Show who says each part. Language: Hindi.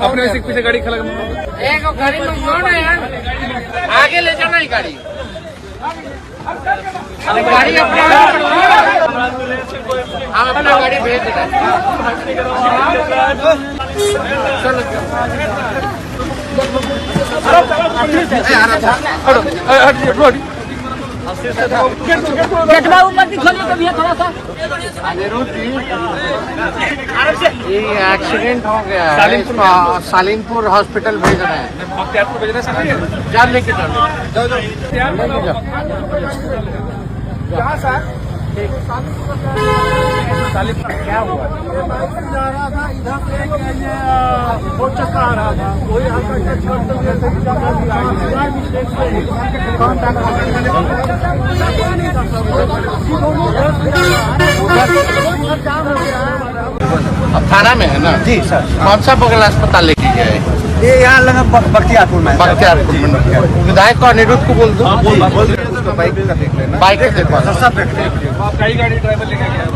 Speaker 1: अपने से पीछे गाड़ी खड़ा
Speaker 2: एक गाड़ी में कौन है यार, आगे ले जाना ही गाड़ी गाड़ी अपना हम अपना गाड़ी भेज देते हैं।
Speaker 3: गेटवा ऊपर की खोलिए तो भैया थोड़ा सा।
Speaker 2: ये एक्सीडेंट हो गया है, सालिमपुर हॉस्पिटल भेज रहे हैं।
Speaker 1: बख्तियारपुर भेजना चाहिए।
Speaker 2: जा लेके जाओ।
Speaker 1: कहाँ सर?
Speaker 2: क्या हुआ?
Speaker 4: जा रहा था इधर से वो चक्का आ रहा था, वही
Speaker 2: अब थाना में है ना
Speaker 4: जी सर।
Speaker 2: कौन सा बगल अस्पताल लेके गए?
Speaker 4: ये यहाँ लगा बख्तियारपुर में।
Speaker 2: बख्तियारपुर में। विधायक को अनिरुद्ध को बोल दो।
Speaker 4: बाइक का देख लेना।
Speaker 2: बाइक देखो
Speaker 4: सब देख
Speaker 1: आप कई गाड़ी ड्राइवर लेके गया है।